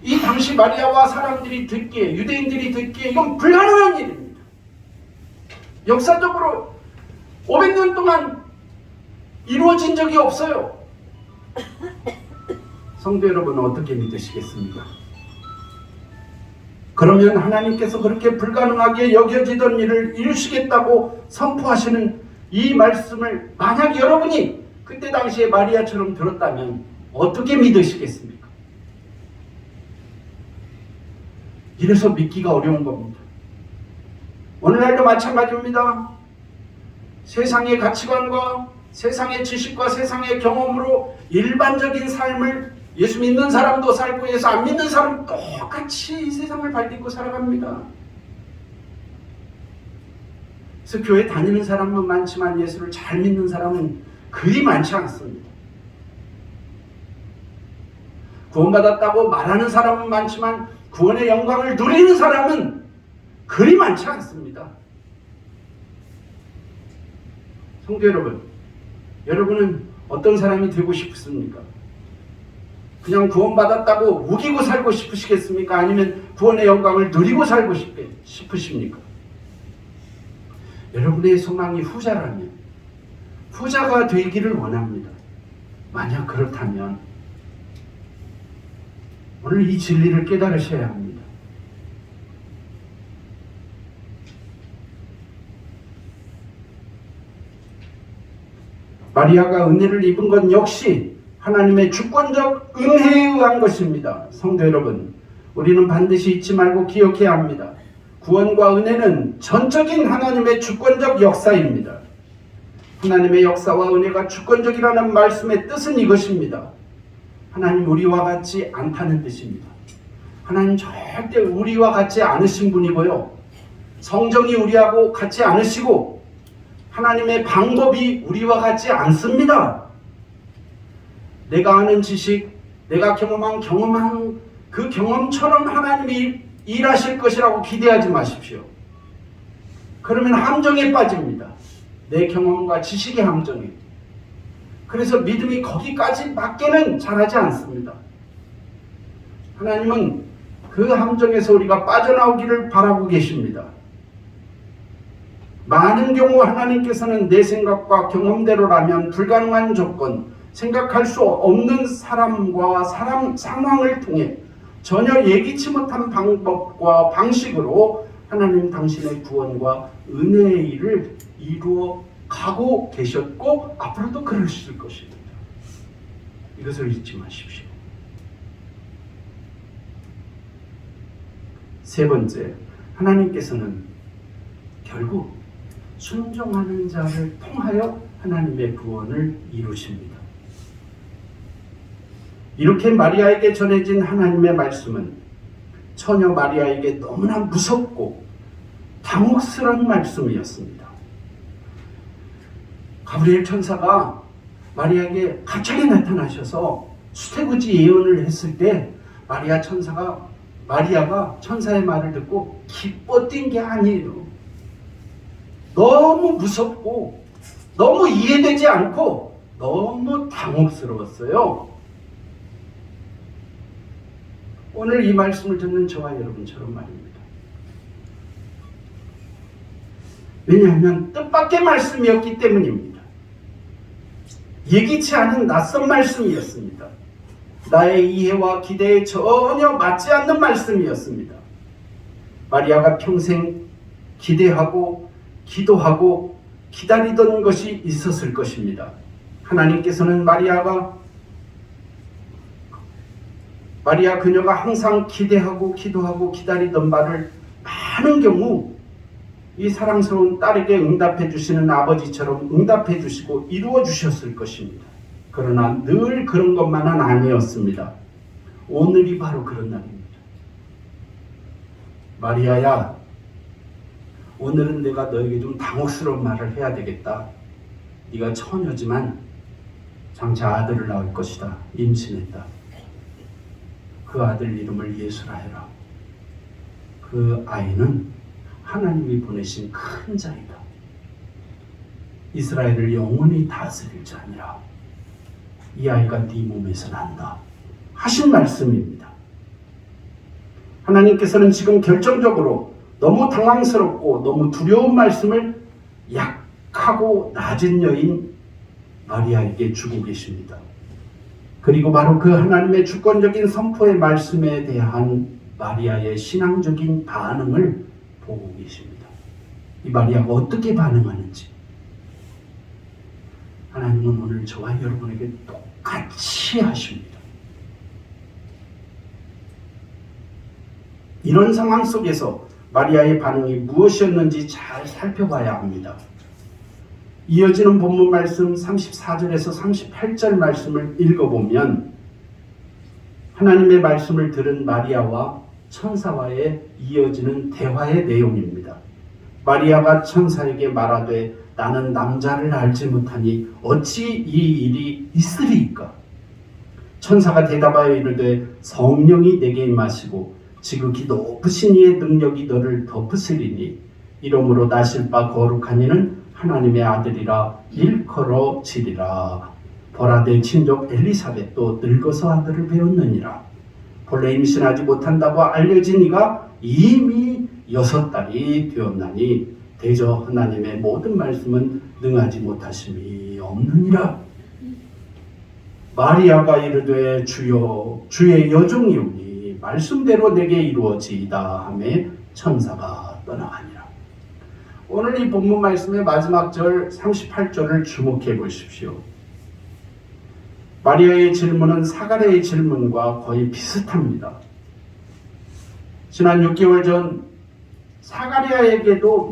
이 당시 마리아와 사람들이 듣기에, 유대인들이 듣기에 이건 불가능한 일입니다. 역사적으로 500년 동안 이루어진 적이 없어요. 성도 여러분, 어떻게 믿으시겠습니까? 그러면 하나님께서 그렇게 불가능하게 여겨지던 일을 이루시겠다고 선포하시는 이 말씀을 만약 여러분이 그때 당시에 마리아처럼 들었다면 어떻게 믿으시겠습니까? 이래서 믿기가 어려운 겁니다. 오늘날도 마찬가지입니다. 세상의 가치관과 세상의 지식과 세상의 경험으로 일반적인 삶을 예수 믿는 사람도 살고 예수 안 믿는 사람도 똑같이 이 세상을 발딛고 살아갑니다. 그래서 교회 다니는 사람은 많지만 예수를 잘 믿는 사람은 그리 많지 않습니다. 구원받았다고 말하는 사람은 많지만 구원의 영광을 누리는 사람은 그리 많지 않습니다. 성도 여러분, 여러분은 어떤 사람이 되고 싶습니까? 그냥 구원받았다고 우기고 살고 싶으시겠습니까? 아니면 구원의 영광을 누리고 살고 싶으십니까? 여러분의 소망이 후자라면 후자가 되기를 원합니다. 만약 그렇다면 오늘 이 진리를 깨달으셔야 합니다. 마리아가 은혜를 입은 것 역시 하나님의 주권적 은혜에 의한 것입니다. 성도 여러분, 우리는 반드시 잊지 말고 기억해야 합니다. 구원과 은혜는 전적인 하나님의 주권적 역사입니다. 하나님의 역사와 은혜가 주권적이라는 말씀의 뜻은 이것입니다. 하나님 우리와 같지 않다는 뜻입니다. 하나님 절대 우리와 같지 않으신 분이고요. 성정이 우리하고 같지 않으시고 하나님의 방법이 우리와 같지 않습니다. 내가 아는 지식, 내가 경험한 그 경험처럼 하나님이 일하실 것이라고 기대하지 마십시오. 그러면 함정에 빠집니다. 내 경험과 지식의 함정에. 그래서 믿음이 거기까지 맞게는 잘하지 않습니다. 하나님은 그 함정에서 우리가 빠져나오기를 바라고 계십니다. 많은 경우 하나님께서는 내 생각과 경험대로라면 불가능한 조건, 생각할 수 없는 사람과 상황을 통해 전혀 예기치 못한 방법과 방식으로 하나님 당신의 구원과 은혜의 일을 이루어 가고 계셨고 앞으로도 그러실 것입니다. 이것을 잊지 마십시오. 세 번째, 하나님께서는 결국 순종하는 자를 통하여 하나님의 구원을 이루십니다. 이렇게 마리아에게 전해진 하나님의 말씀은 처녀 마리아에게 너무나 무섭고 당혹스러운 말씀이었습니다. 가브리엘 천사가 마리아에게 갑자기 나타나셔서 수태구지 예언을 했을 때 마리아가 천사의 말을 듣고 기뻐 뛴 게 아니에요. 너무 무섭고 너무 이해되지 않고 너무 당혹스러웠어요. 오늘 이 말씀을 듣는 저와 여러분처럼 말입니다. 왜냐하면 뜻밖의 말씀이었기 때문입니다. 예기치 않은 낯선 말씀이었습니다. 나의 이해와 기대에 전혀 맞지 않는 말씀이었습니다. 마리아가 평생 기대하고 기도하고 기다리던 것이 있었을 것입니다. 하나님께서는 마리아 그녀가 항상 기대하고 기도하고 기다리던 바를 많은 경우 이 사랑스러운 딸에게 응답해 주시는 아버지처럼 응답해 주시고 이루어 주셨을 것입니다. 그러나 늘 그런 것만은 아니었습니다. 오늘이 바로 그런 날입니다. 마리아야, 오늘은 내가 너에게 좀 당혹스러운 말을 해야 되겠다. 네가 처녀지만 장차 아들을 낳을 것이다. 임신했다. 그 아들 이름을 예수라 해라. 그 아이는 하나님이 보내신 큰 자이다. 이스라엘을 영원히 다스릴 자니라. 이 아이가 네 몸에서 난다. 하신 말씀입니다. 하나님께서는 지금 결정적으로 너무 당황스럽고 너무 두려운 말씀을 약하고 낮은 여인 마리아에게 주고 계십니다. 그리고 바로 그 하나님의 주권적인 선포의 말씀에 대한 마리아의 신앙적인 반응을 보고 계십니다. 이 마리아가 어떻게 반응하는지 하나님은 오늘 저와 여러분에게 똑같이 하십니다. 이런 상황 속에서 마리아의 반응이 무엇이었는지 잘 살펴봐야 합니다. 이어지는 본문 말씀 34절에서 38절 말씀을 읽어보면 하나님의 말씀을 들은 마리아와 천사와의 이어지는 대화의 내용입니다. 마리아가 천사에게 말하되 나는 남자를 알지 못하니 어찌 이 일이 있으리이까? 천사가 대답하여 이르되 성령이 내게 임하시고 지극히 높으신 이의 능력이 너를 덮으시리니 이러므로 나실 바 거룩한 이는 하나님의 아들이라 일컬어지리라. 보라 내 친족 엘리사벳도 늙어서 아들을 배웠느니라. 본래 임신하지 못한다고 알려진 이가 이미 6달이 되었나니 대저 하나님의 모든 말씀은 능하지 못하심이 없느니라. 마리아가 이르되 주여 주의 여종이오니 말씀대로 내게 이루어지이다 하매 천사가 떠나가니라. 오늘 이 본문 말씀의 마지막 절 38절을 주목해 보십시오. 마리아의 질문은 사가랴의 질문과 거의 비슷합니다. 지난 6개월 전 사가랴에게도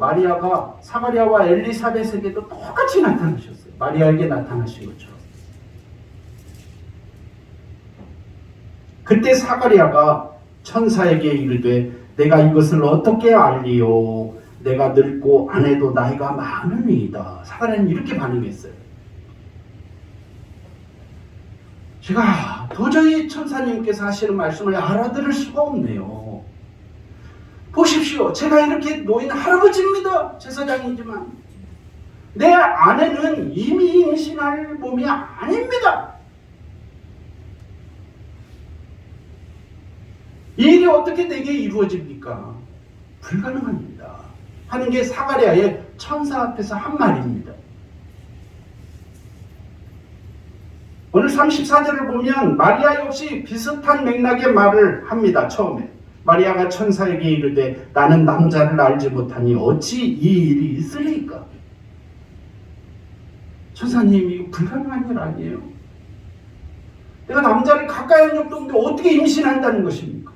사가랴와 엘리사벳에게도 똑같이 나타나셨어요. 마리아에게 나타나신 것처럼. 그때 사가랴가 천사에게 이르되 내가 이것을 어떻게 알리요? 내가 늙고 아내도 나이가 많으니이다. 사가랴는 이렇게 반응했어요. 제가 도저히 천사님께서 하시는 말씀을 알아들을 수가 없네요. 보십시오. 제가 이렇게 노인 할아버지입니다. 제사장이지만 내 아내는 이미 임신할 몸이 아닙니다. 이 일이 어떻게 내게 이루어집니까? 불가능합니다. 하는 게 사가랴의 천사 앞에서 한 말입니다. 오늘 34절을 보면 마리아 역시 비슷한 맥락의 말을 합니다. 처음에 마리아가 천사에게 이르되 나는 남자를 알지 못하니 어찌 이 일이 있으리까? 천사님 이거 불가능한 일 아니에요? 내가 남자를 가까이 한 적도 없는데 어떻게 임신한다는 것입니까?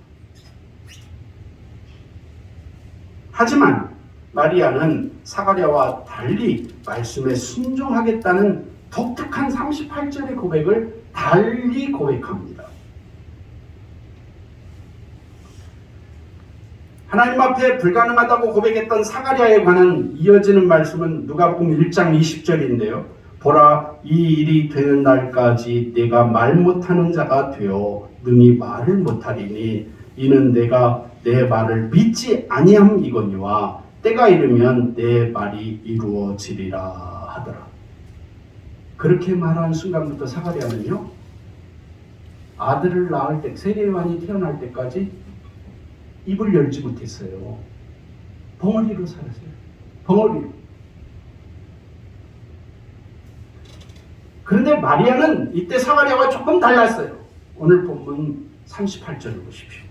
하지만 마리아는 사가랴와 달리 말씀에 순종하겠다는 독특한 38절의 고백을 달리 고백합니다. 하나님 앞에 불가능하다고 고백했던 사가랴에 관한 이어지는 말씀은 누가복음 1장 20절인데요. 보라 이 일이 되는 날까지 내가 말 못하는 자가 되어 능히 말을 못하리니 이는 내가 내 말을 믿지 아니함이거니와 때가 이르면 내 말이 이루어지리라 하더라. 그렇게 말한 순간부터 사가랴는요 아들을 낳을 때 세례요한이 태어날 때까지 입을 열지 못했어요. 벙어리로 살았어요. 벙어리로. 그런데 마리아는 이때 사가랴와 조금 달랐어요. 오늘 본문 38절을 보십시오.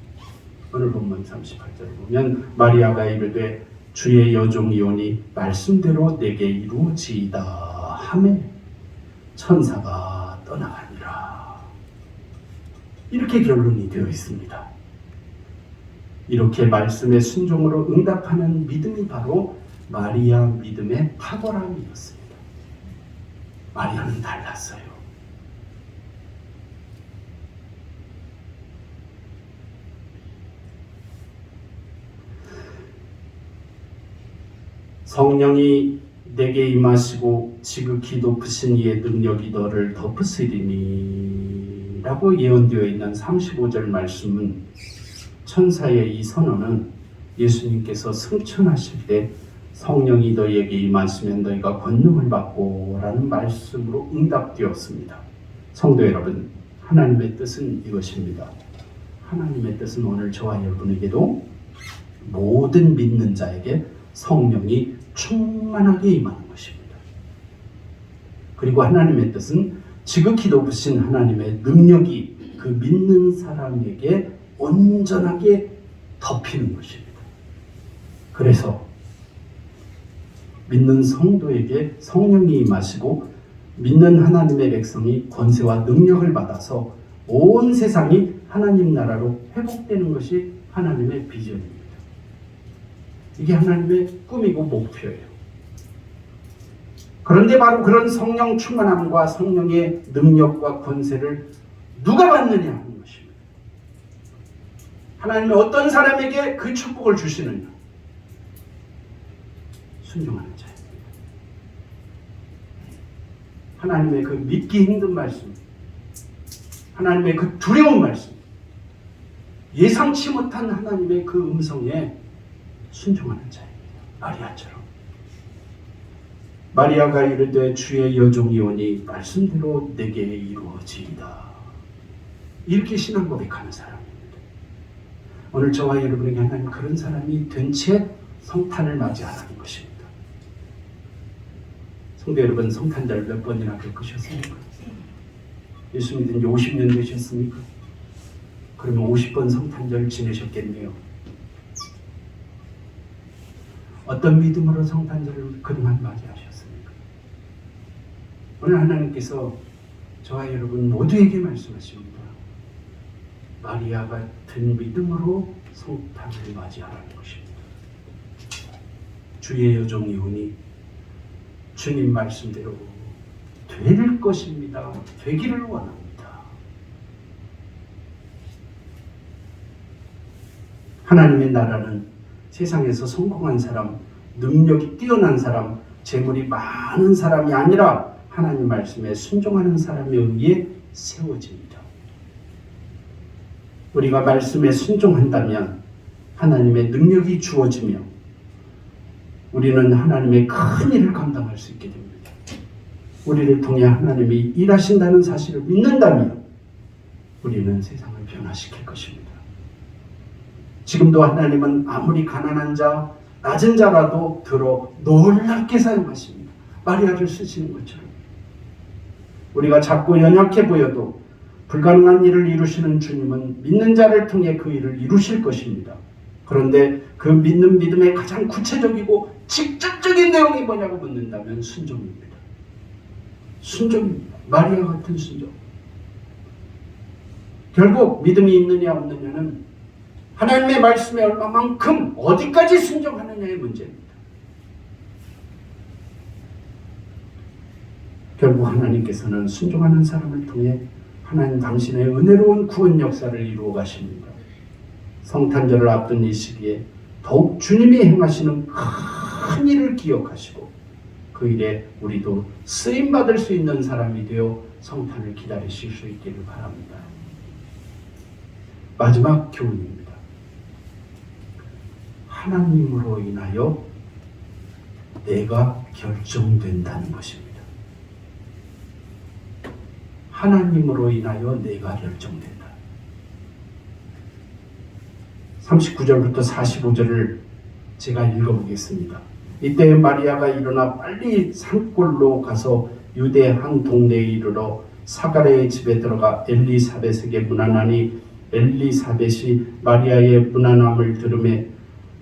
오늘 본문 38절을 보면 마리아가 이르되 주의 여종이오니 말씀대로 내게 이루어지이다 하매 천사가 떠나가니라. 이렇게 결론이 되어 있습니다. 이렇게 말씀의 순종으로 응답하는 믿음이 바로 마리아 믿음의 탁월함이었습니다. 마리아는 달랐어요. 성령이 내게 임하시고 지극히 높으신 이의 능력이 너를 덮으시리니 라고 예언되어 있는 35절 말씀은 천사의 이 선언은 예수님께서 승천하실 때 성령이 너희에게 임하시면 너희가 권능을 받고 라는 말씀으로 응답되었습니다. 성도 여러분, 하나님의 뜻은 이것입니다. 하나님의 뜻은 오늘 저와 여러분에게도 모든 믿는 자에게 성령이 충만하게 임하는 것입니다. 그리고 하나님의 뜻은 지극히 높으신 하나님의 능력이 그 믿는 사람에게 온전하게 덮이는 것입니다. 그래서 믿는 성도에게 성령이 임하시고 믿는 하나님의 백성이 권세와 능력을 받아서 온 세상이 하나님 나라로 회복되는 것이 하나님의 비전입니다. 이게 하나님의 꿈이고 목표예요. 그런데 바로 그런 성령 충만함과 성령의 능력과 권세를 누가 받느냐 하는 것입니다. 하나님은 어떤 사람에게 그 축복을 주시느냐? 순종하는 자입니다. 하나님의 그 믿기 힘든 말씀, 하나님의 그 두려운 말씀, 예상치 못한 하나님의 그 음성에 순종하는 자입니다. 마리아처럼. 마리아가 이르되 주의 여종이 오니 말씀대로 내게 이루어지이다. 이렇게 신앙 고백하는 사람입니다. 오늘 저와 여러분에게 하나님 그런 사람이 된 채 성탄을 맞이하라는 것입니다. 성도 여러분, 성탄절 몇 번이나 겪으셨습니까? 예수 믿은 지 50년 되셨습니까? 그러면 50번 성탄절 지내셨겠네요. 어떤 믿음으로 성탄절을 그동안 맞이하셨습니까? 오늘 하나님께서 저와 여러분 모두에게 말씀하십니다. 마리아 같은 믿음으로 성탄을 맞이하라는 것입니다. 주의 여종이 오니 주님 말씀대로 될 것입니다. 되기를 원합니다. 하나님의 나라는 세상에서 성공한 사람, 능력이 뛰어난 사람, 재물이 많은 사람이 아니라 하나님 말씀에 순종하는 사람에 의해 세워집니다. 우리가 말씀에 순종한다면 하나님의 능력이 주어지며 우리는 하나님의 큰 일을 감당할 수 있게 됩니다. 우리를 통해 하나님이 일하신다는 사실을 믿는다면 우리는 세상을 변화시킬 것입니다. 지금도 하나님은 아무리 가난한 자, 낮은 자라도 들어 놀랍게 사용하십니다. 마리아를 쓰시는 것처럼. 우리가 작고 연약해 보여도 불가능한 일을 이루시는 주님은 믿는 자를 통해 그 일을 이루실 것입니다. 그런데 그 믿는 믿음의 가장 구체적이고 직접적인 내용이 뭐냐고 묻는다면 순종입니다. 순종입니다. 마리아 같은 순종. 결국 믿음이 있느냐 없느냐는 하나님의 말씀에 얼마만큼 어디까지 순종하느냐의 문제입니다. 결국 하나님께서는 순종하는 사람을 통해 하나님 당신의 은혜로운 구원 역사를 이루어 가십니다. 성탄절을 앞둔 이 시기에 더욱 주님이 행하시는 큰 일을 기억하시고 그 일에 우리도 쓰임받을 수 있는 사람이 되어 성탄을 기다리실 수 있기를 바랍니다. 마지막 교훈입니다. 하나님으로 인하여 내가 결정된다는 것입니다. 하나님으로 인하여 내가 결정된다. 39절부터 45절을 제가 읽어보겠습니다. 이때 마리아가 일어나 빨리 산골로 가서 유대 한 동네에 이르러 사가랴의 집에 들어가 엘리사벳에게 문안하니 엘리사벳이 마리아의 문안함을 들으매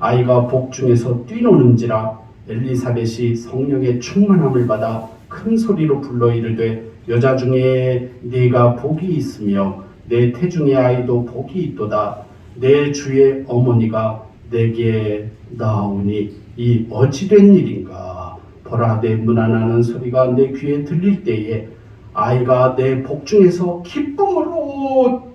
아이가 복중에서 뛰노는지라 엘리사벳이 성령의 충만함을 받아 큰 소리로 불러 이르되 여자 중에 네가 복이 있으며 내 태중의 아이도 복이 있도다. 내 주의 어머니가 내게 나오니 이 어찌된 일인가. 보라, 내 문안하는 소리가 내 귀에 들릴 때에 아이가 내 복중에서 기쁨으로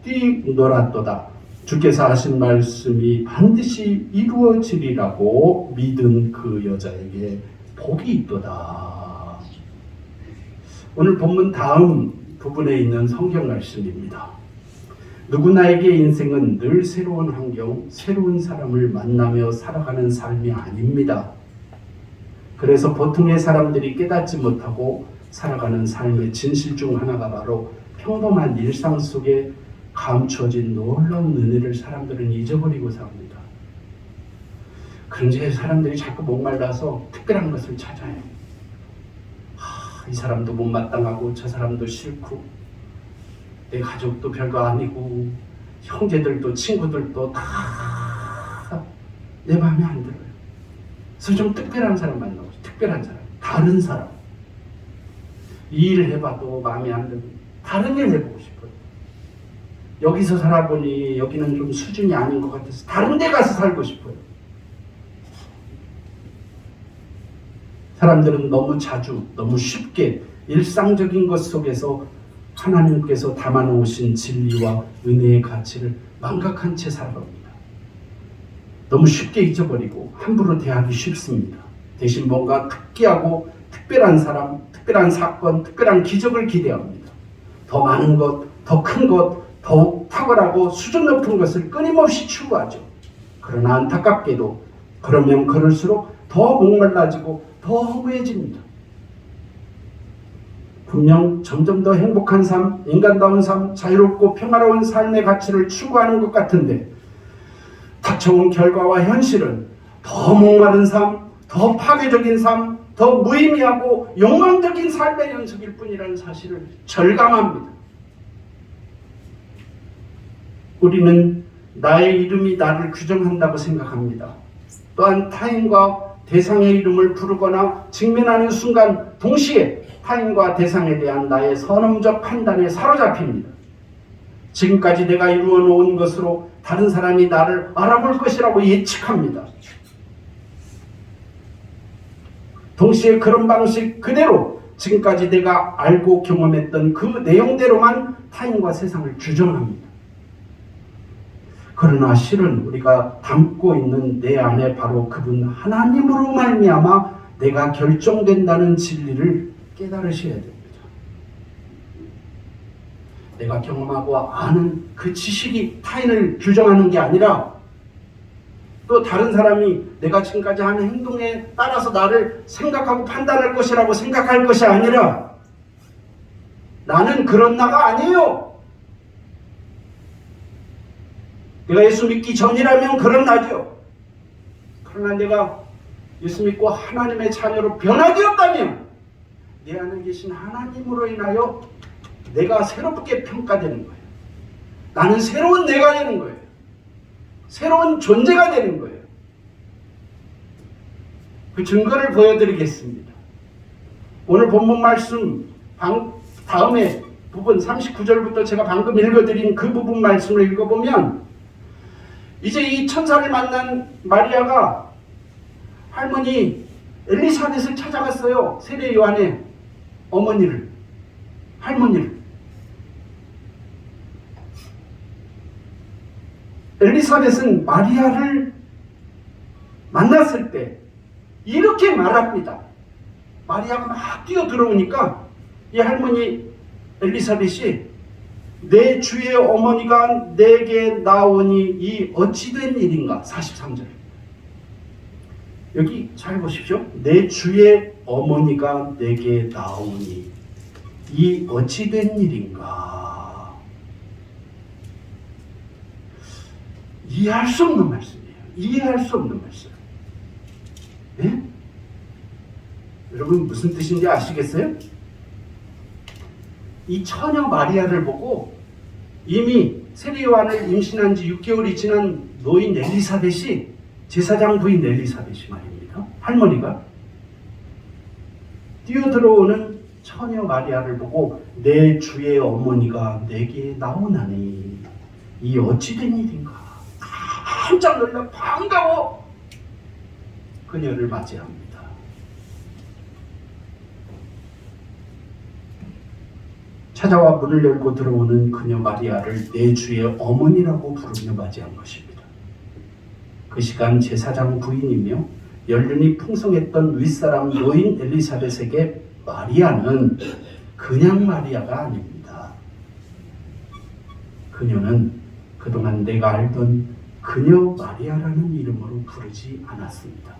뛰놀았도다. 주께서 하신 말씀이 반드시 이루어지리라고 믿은 그 여자에게 복이 있도다. 오늘 본문 다음 부분에 있는 성경 말씀입니다. 누구나에게 인생은 늘 새로운 환경, 새로운 사람을 만나며 살아가는 삶이 아닙니다. 그래서 보통의 사람들이 깨닫지 못하고 살아가는 삶의 진실 중 하나가 바로 평범한 일상 속에 감추어진 놀라운 은혜를 사람들은 잊어버리고 삽니다. 그런데 사람들이 자꾸 목말라서 특별한 것을 찾아요. 이 사람도 못마땅하고 저 사람도 싫고 내 가족도 별거 아니고 형제들도 친구들도 다 내 마음에 안 들어요. 그래서 좀 특별한 사람 만나고 싶어요. 특별한 사람, 다른 사람. 이 일을 해봐도 마음에 안 들고 다른 일 해보고 싶어요. 여기서 살아보니 여기는 좀 수준이 아닌 것 같아서 다른 데 가서 살고 싶어요. 사람들은 너무 자주, 너무 쉽게 일상적인 것 속에서 하나님께서 담아놓으신 진리와 은혜의 가치를 망각한 채 살아갑니다. 너무 쉽게 잊어버리고 함부로 대하기 쉽습니다. 대신 뭔가 특기하고 특별한 사람, 특별한 사건, 특별한 기적을 기대합니다. 더 많은 것, 더 큰 것, 더욱 탁월하고 수준 높은 것을 끊임없이 추구하죠. 그러나 안타깝게도 그러면 그럴수록 더 목말라지고 더 허무해집니다. 분명 점점 더 행복한 삶, 인간다운 삶, 자유롭고 평화로운 삶의 가치를 추구하는 것 같은데 닥쳐온 결과와 현실은 더 목마른 삶, 더 파괴적인 삶, 더 무의미하고 욕망적인 삶의 연속일 뿐이라는 사실을 절감합니다. 우리는 나의 이름이 나를 규정한다고 생각합니다. 또한 타인과 대상의 이름을 부르거나 직면하는 순간 동시에 타인과 대상에 대한 나의 선험적 판단에 사로잡힙니다. 지금까지 내가 이루어 놓은 것으로 다른 사람이 나를 알아볼 것이라고 예측합니다. 동시에 그런 방식 그대로 지금까지 내가 알고 경험했던 그 내용대로만 타인과 세상을 규정합니다. 그러나 실은 우리가 담고 있는 내 안에 바로 그분 하나님으로 말미암아 내가 결정된다는 진리를 깨달으셔야 됩니다. 내가 경험하고 아는 그 지식이 타인을 규정하는 게 아니라 또 다른 사람이 내가 지금까지 하는 행동에 따라서 나를 생각하고 판단할 것이라고 생각할 것이 아니라 나는 그런 나가 아니에요. 내가 예수 믿기 전이라면 그런 나죠. 그러나 내가 예수 믿고 하나님의 자녀로 변화되었다면 내 안에 계신 하나님으로 인하여 내가 새롭게 평가되는 거예요. 나는 새로운 내가 되는 거예요. 새로운 존재가 되는 거예요. 그 증거를 보여드리겠습니다. 오늘 본문 말씀 다음에 부분 39절부터 제가 방금 읽어드린 그 부분 말씀을 읽어보면 이제 이 천사를 만난 마리아가 할머니 엘리사벳을 찾아갔어요. 세례 요한의 어머니를, 할머니를. 엘리사벳은 마리아를 만났을 때 이렇게 말합니다. 마리아가 막 뛰어 들어오니까 이 할머니 엘리사벳이 내 주의 어머니가 내게 나오니 이 어찌된 일인가. 43절. 여기 잘 보십시오. 내 주의 어머니가 내게 나오니 이 어찌된 일인가. 이해할 수 없는 말씀이에요. 이해할 수 없는 말씀. 네? 여러분 무슨 뜻인지 아시겠어요? 이 처녀 마리아를 보고 이미 세례 요한을 임신한 지 6개월이 지난 노인 엘리사벳이 제사장 부인 엘리사벳이 말입니다. 할머니가 뛰어들어오는 처녀 마리아를 보고 내 주의 어머니가 내게 나오나니 이 어찌된 일인가. 깜짝 놀라 반가워 그녀를 맞이합니다. 찾아와 문을 열고 들어오는 그녀 마리아를 내 주의 어머니라고 부르며 맞이한 것입니다. 그 시간 제사장 부인이며 연륜이 풍성했던 윗사람 노인 엘리사벳에게 마리아는 그냥 마리아가 아닙니다. 그녀는 그동안 내가 알던 그녀 마리아라는 이름으로 부르지 않았습니다.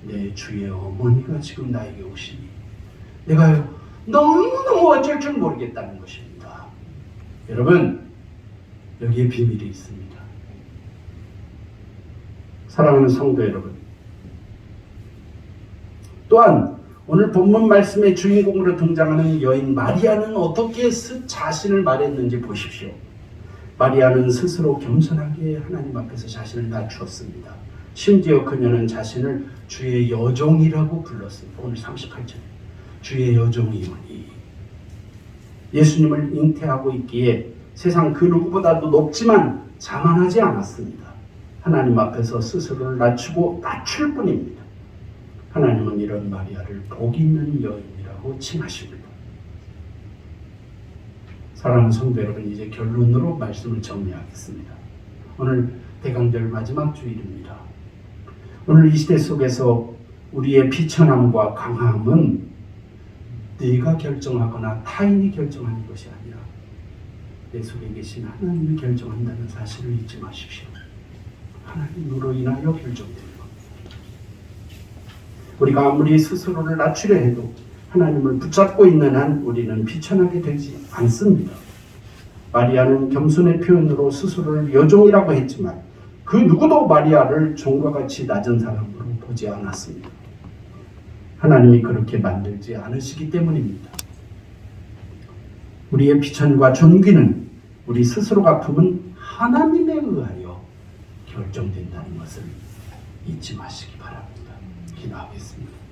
내 주의 어머니가 지금 나에게 오시니 내가 너무너무 어쩔 줄 모르겠다는 것입니다. 여러분, 여기에 비밀이 있습니다. 사랑하는 성도 여러분, 또한 오늘 본문 말씀의 주인공으로 등장하는 여인 마리아는 어떻게 자신을 말했는지 보십시오. 마리아는 스스로 겸손하게 하나님 앞에서 자신을 낮추었습니다. 심지어 그녀는 자신을 주의 여종이라고 불렀습니다. 오늘 38절에 주의 여종이오니, 예수님을 잉태하고 있기에 세상 그 누구보다도 높지만 자만하지 않았습니다. 하나님 앞에서 스스로를 낮추고 낮출 뿐입니다. 하나님은 이런 마리아를 복 있는 여인이라고 칭하십니다. 사랑하는 성도 여러분, 이제 결론으로 말씀을 정리하겠습니다. 오늘 대강절 마지막 주일입니다. 오늘 이 시대 속에서 우리의 비천함과 강함은 네가 결정하거나 타인이 결정하는 것이 아니라 내 속에 계신 하나님이 결정한다는 사실을 잊지 마십시오. 하나님으로 인하여 결정되는 겁니다. 우리가 아무리 스스로를 낮추려 해도 하나님을 붙잡고 있는 한 우리는 비천하게 되지 않습니다. 마리아는 겸손의 표현으로 스스로를 여종이라고 했지만 그 누구도 마리아를 종과 같이 낮은 사람으로 보지 않았습니다. 하나님이 그렇게 만들지 않으시기 때문입니다. 우리의 비천과 존귀는 우리 스스로가 품은 하나님에 의하여 결정된다는 것을 잊지 마시기 바랍니다. 기도하겠습니다.